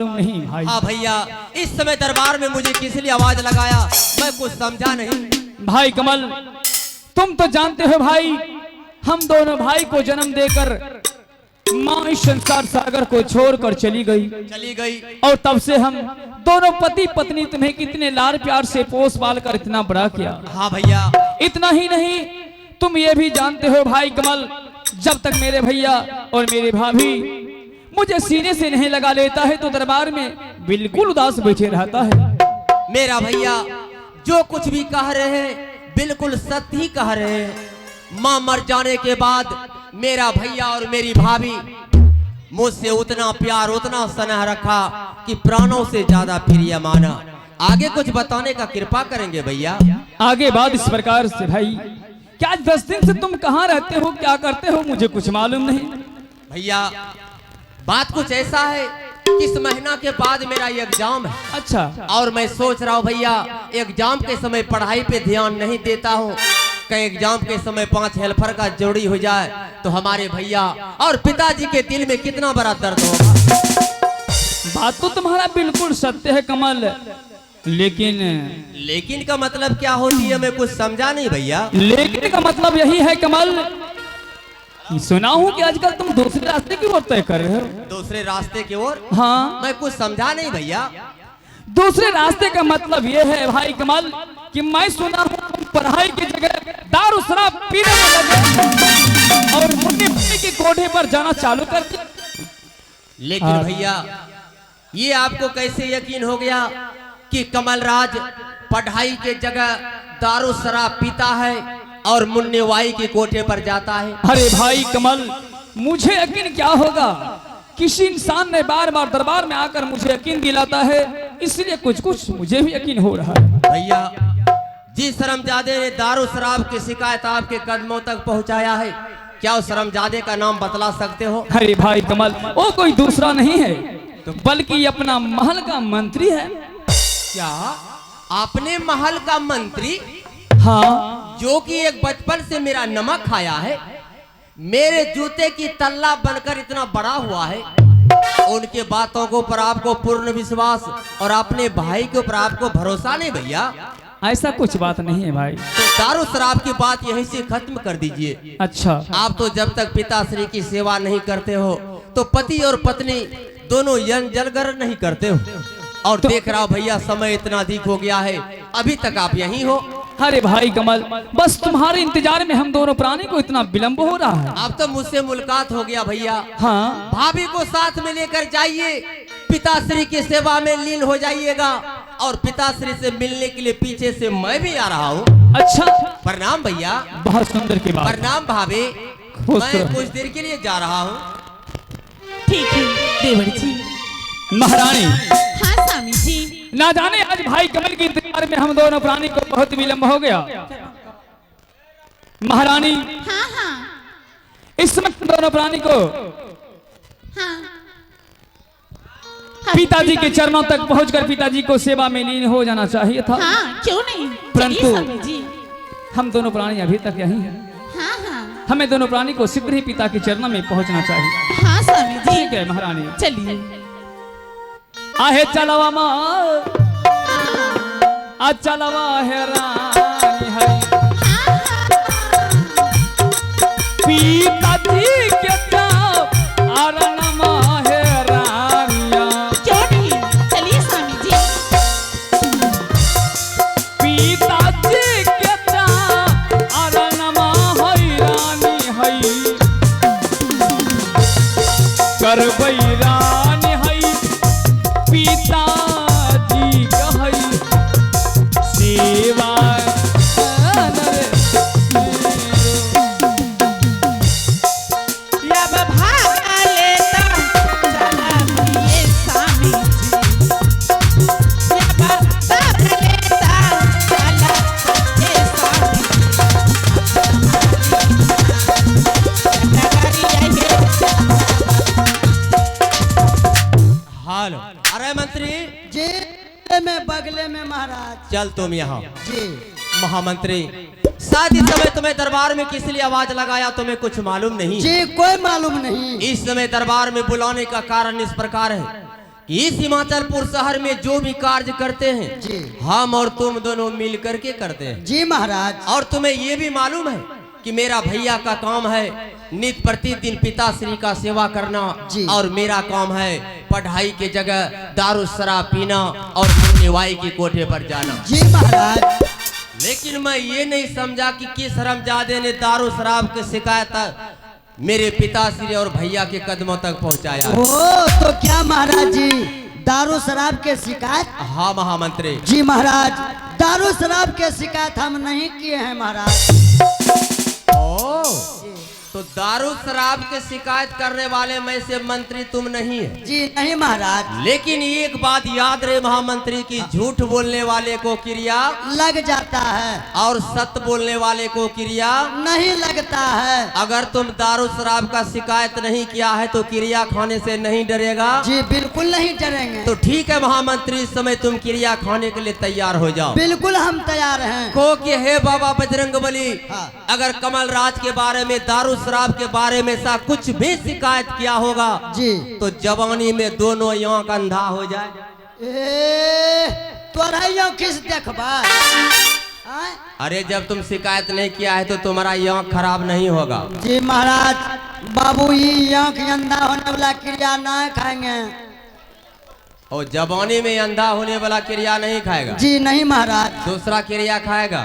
नहीं भाई। हाँ भैया, इस समय दरबार में मुझे किस लिए आवाज लगाया मैं कुछ समझा नहीं। भाई कमल, तुम तो जानते हो भाई, हम दोनों भाई को जन्म देकर माँ इस संसार सागर को छोड़कर चली गई और तब से हम दोनों पति पत्नी तुम्हें कितने लाड प्यार से पोस पाल कर इतना बड़ा किया। हाँ भैया, इतना ही नहीं, तुम ये भी जानते हो भाई कमल, जब तक मेरे भैया और मेरी भाभी मुझे सीने से नहीं लगा लेता है तो दरबार में बिल्कुल उदास बैठे रहता है। मेरा भैया जो कुछ भी कह रहे हैं बिल्कुल सत्य ही कह रहे हैं। माँ मर जाने के बाद मेरा भैया और मेरी भाभी मुझसे उतना प्यार उतना स्नेह रखा कि प्राणों से ज्यादा प्रिय माना। आगे कुछ बताने का कृपा करेंगे भैया। आगे बात इस प्रकार से भाई, क्या 10 दिन से तुम कहाँ रहते हो, क्या करते हो, मुझे कुछ मालूम नहीं। भैया बात कुछ ऐसा है, किस महीना के बाद मेरा एग्जाम है। अच्छा। और मैं सोच रहा हूँ भैया, एग्जाम के समय पढ़ाई पे ध्यान नहीं देता हूँ, कहीं एग्जाम के समय 5 हेल्पर का जोड़ी हो जाए तो हमारे भैया और पिताजी के दिल में कितना बड़ा दर्द होगा। बात तो तुम्हारा बिल्कुल सत्य है कमल, लेकिन का मतलब क्या होती है मैं कुछ समझा नहीं भैया। लेकिन का मतलब यही है कमल, सुना हूँ कि आजकल तुम दूसरे रास्ते की ओर तय कर रहे हो। दूसरे रास्ते की ओर? हाँ। मैं कुछ समझा नहीं भैया। दूसरे रास्ते का मतलब ये है भाई कमल कि मैं सुना हूँ तुम पढ़ाई की जगह दारू शराब पीने में लगे और मुन्नी के कोठे पर जाना चालू कर दिया। लेकिन भैया ये आपको कैसे यकीन हो गया कि कमलराज पढ़ाई के जगह दारू शराब पीता है और मुन्नी वाई के कोठे पर जाता है? अरे भाई कमल, मुझे यकीन क्या होगा, किसी इंसान ने बार बार दरबार में आकर मुझे यकीन दिलाता है, इसलिए कुछ कुछ मुझे भी यकीन हो रहा है। भैया जिस शर्मजादे ने दारू शराब की शिकायत आपके कदमों तक पहुंचाया है, क्या उस शर्मजादे का नाम बतला सकते हो? अरे भाई कमल, वो कोई दूसरा नहीं है बल्कि अपना महल का मंत्री है। क्या आपने महल का मंत्री? हाँ। जो कि एक बचपन से मेरा नमक खाया है, मेरे जूते की तल्ला बनकर इतना बड़ा हुआ है, उनके बातों के ऊपर आपको पूर्ण विश्वास और अपने भाई के ऊपर आपको भरोसा नहीं भैया? ऐसा कुछ बात नहीं है भाई। तो दारू शराब की बात यहीं से खत्म कर दीजिए। अच्छा। आप तो जब तक पिताश्री की सेवा नहीं करते हो तो पति और पत्नी दोनों जलगर नहीं करते हो। और देख रहा हो भैया समय इतना अधिक हो गया है, अभी तक आप यहीं हो। अरे भाई कमल, बस तुम्हारे इंतजार में हम दोनों प्राणी को इतना विलंब हो रहा है। अब तो मुझसे मुलाकात हो गया भैया। हाँ। भाभी को साथ में लेकर जाइए, पिताश्री की सेवा में लीन हो जाइएगा और पिताश्री से मिलने के लिए पीछे से मैं भी आ रहा हूँ। अच्छा। प्रणाम भैया। बहुत सुंदर की बात। प्रणाम भाभी, मैं कुछ देर के लिए जा रहा हूँ। ठीक है देवर जी। महारानी। हाँ स्वामी जी। ना जाने आज भाई कमल के इंतजार में हम दोनों प्राणी को बहुत विलंब हो गया। महारानी। हाँ हाँ। इस समय दोनों प्राणी को हाँ। पिताजी के चरणों तक पहुंचकर पिताजी को सेवा में लीन हो जाना चाहिए था। हाँ, क्यों नहीं, परंतु स्वामी जी। हम दोनों प्राणी अभी तक यहीं हैं। हाँ हाँ। हमें दोनों प्राणी को शीघ्र ही पिता के चरणों में पहुंचना चाहिए। हाँ स्वामी जी। ठीक है महारानी, चलिए। आहे चलवा माँ, आज चलवा है रानी है पिताजी के आरणमा है रानिया। क्यों नहीं, चलिए स्वामी जी। पिताजी के आरणमा है रानी है करबई रानी है पिताजी कहई सेवा। अरे मंत्री जी, में बगले में महाराज। चल तुम यहाँ। जी महामंत्री, शायद इस समय तुम्हें दरबार में किस लिए आवाज लगाया तुम्हें कुछ मालूम नहीं? जी कोई मालूम नहीं। इस समय दरबार में बुलाने का कारण इस प्रकार है कि इस हिमाचलपुर शहर में जो भी कार्य करते हैं जी। हम और तुम दोनों मिल करके करते हैं। जी महाराज। और तुम्हें ये भी मालूम है कि मेरा भैया का काम है नित्य प्रतिदिन पिताश्री का सेवा करना जी। और मेरा काम है पढ़ाई के जगह दारू शराब पीना और मुन्नीवाई की कोठे पर जाना। जी महाराज। लेकिन मैं ये नहीं समझा कि किस हरामजादे ने दारू शराब की शिकायत मेरे पिताश्री और भैया के कदमों तक पहुंचाया। ओ तो क्या महाराज जी दारू शराब के शिकायत? हाँ महामंत्री जी महाराज, दारू शराब के शिकायत हम नहीं किए हैं महाराज। तो दारू शराब के शिकायत करने वाले में से मंत्री तुम नहीं है। जी नहीं महाराज। लेकिन एक बात याद रहे महामंत्री की झूठ बोलने वाले को क्रिया लग जाता है और सत्य बोलने वाले को क्रिया नहीं लगता है। अगर तुम दारू शराब का शिकायत नहीं किया है तो क्रिया खाने से नहीं डरेगा? जी बिल्कुल नहीं डरेंगे। तो ठीक है महामंत्री, इस समय तुम क्रिया खाने के लिए तैयार हो जाओ। बिल्कुल हम तैयार हैं। को कि हे बाबा बजरंगबली, हाँ। अगर कमल राज के बारे में दारू शराब के बारे में सा कुछ भी शिकायत किया होगा जी तो जवानी में दोनों आंख अंधा हो जाए। तोरा किस देखबा? अरे जब तुम शिकायत नहीं किया है तो तुम्हारा आंख खराब नहीं होगा। जी महाराज, बाबू ये आंख अंधा होने वाला क्रिया ना खाएंगे और जवानी में अंधा होने वाला क्रिया नहीं खाएगा। जी नहीं महाराज। दूसरा क्रिया खाएगा।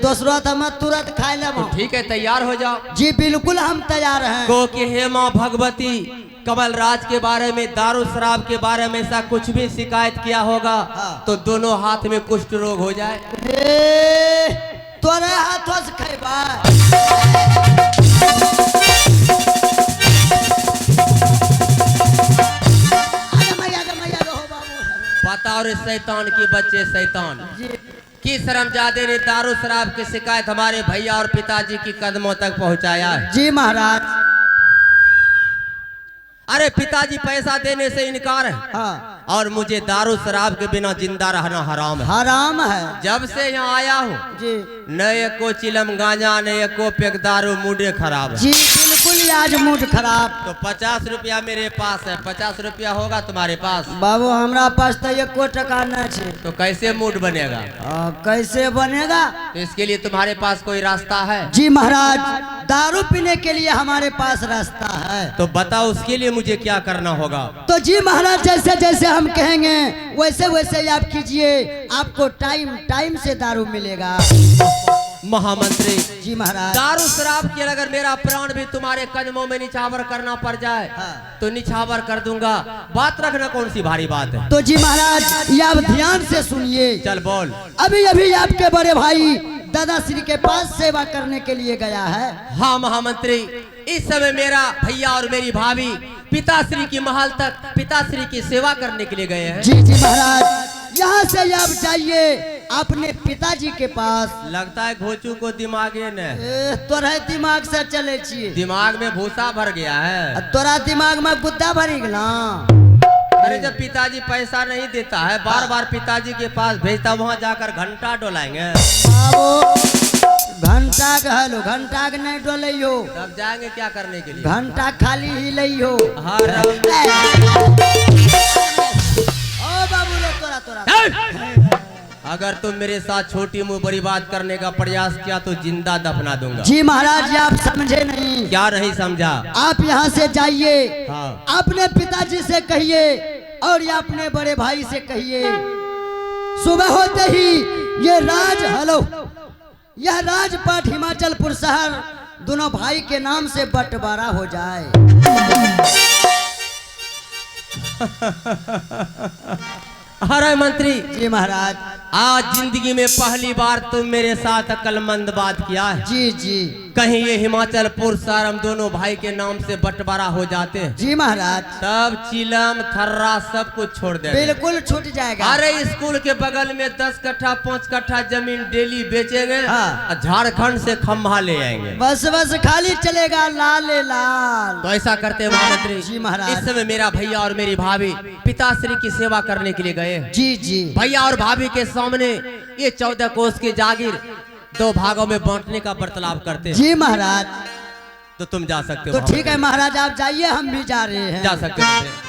दूसरा तो मैं तुरंत खा ले। तो ठीक है, तैयार हो जाओ। जी बिल्कुल हम तैयार हैं। को कि हे माँ भगवती, कमल राज के बारे में दारू शराब के बारे में ऐसा कुछ भी शिकायत किया होगा हाँ। तो दोनों हाथ में कुष्ठ रोग हो जाए। तोरे हाथों से खेबा। बताओ रे शैतान के बच्चे शैतान, किस हरामजादे ने दारू शराब की शिकायत हमारे भैया और पिताजी की कदमों तक पहुंचाया है? जी महाराज। अरे पिताजी पैसा देने से इनकार है हाँ। और मुझे दारू शराब के बिना जिंदा रहना हराम है। हराम है। जब से यहाँ आया हूँ जी न एको चिलम गांजा न एको पेक दारू, मूडे खराब है। जी बिल्कुल आज मूड खराब। तो 50 रुपया मेरे पास है, 50 रुपया होगा तुम्हारे पास? बाबू हमरा पास तो 1 टका नहीं है। तो कैसे मूड बनेगा? कैसे बनेगा? तो इसके लिए तुम्हारे पास कोई रास्ता है? जी महाराज, दारू पीने के लिए हमारे पास रास्ता है। तो बताओ उसके लिए मुझे क्या करना होगा? तो जी महाराज, जैसे जैसे हम कहेंगे वैसे वैसे आप कीजिए, आपको टाइम टाइम से दारू मिलेगा। महामंत्री जी महाराज। दारू शराब के अगर मेरा प्राण भी तुम्हारे कदमों में निछावर करना पड़ जाए तो निछावर कर दूंगा। बात रखना कौन सी भारी बात है। तो जी महाराज ये आप ध्यान से सुनिए। चल बोल। अभी अभी आपके बड़े भाई दादाश्री के पास सेवा करने के लिए गया है। हाँ महामंत्री, इस समय मेरा भैया और मेरी भाभी पिताश्री की महल तक पिताश्री की सेवा करने के लिए गए हैं। जी जी महाराज, यहाँ से आप जाइए अपने पिताजी के पास। लगता है घोचू को दिमागे न तोरा दिमाग से चले छी। दिमाग में भूसा भर गया है। तोरा दिमाग में गुद्दा भरी गला। अरे जब पिताजी पैसा नहीं देता है, बार बार पिताजी के पास भेजता, वहाँ जाकर घंटा डोलाएंगे। घंटा का हेलो, घंटा के नहीं डोलियो। तब जाएंगे क्या करने के लिए? घंटा खाली ही लियो। हाँ ओ बाबू रे, तोरा तोरा अगर तुम मेरे साथ छोटी मुँह बड़ी बात करने का प्रयास किया तो जिंदा दफना दूंगा। जी महाराज, आप समझे नहीं। क्या नहीं समझा? आप यहाँ से जाइए, हाँ। अपने पिताजी से कहिए और या अपने बड़े भाई से कहिए, सुबह होते ही यह राजपाट हिमाचलपुर शहर दोनों भाई के नाम से बंटवारा हो जाए। अरे मंत्री जी महाराज। आज जिंदगी में पहली बार तुम मेरे साथ अक्लमंद बात किया है। जी जी। कहीं ये हिमाचलपुर शहर हम दोनों भाई के नाम से बंटवारा हो जाते हैं जी महाराज। तब चिलम थर्रा सब कुछ छोड़ दे। बिल्कुल छूट जाएगा। अरे स्कूल के बगल में 10 कट्ठा 5 कट्ठा जमीन डेली बेचेंगे। हाँ। और झारखंड से खम्भा ले आएंगे। बस बस खाली चलेगा लाल लाल। तो ऐसा करते हैं महामंत्री। जी महाराज। इस समय मेरा भैया और मेरी भाभी पिताश्री की सेवा करने के लिए गए हैं। जी जी। भैया और भाभी के सामने ये 14 कोस की जागीर 2 भागों में बांटने का बर्ताव करते हैं। जी महाराज। तो तुम जा सकते हो। तो ठीक है महाराज, आप जाइए, हम भी जा रहे हैं। जा सकते हो।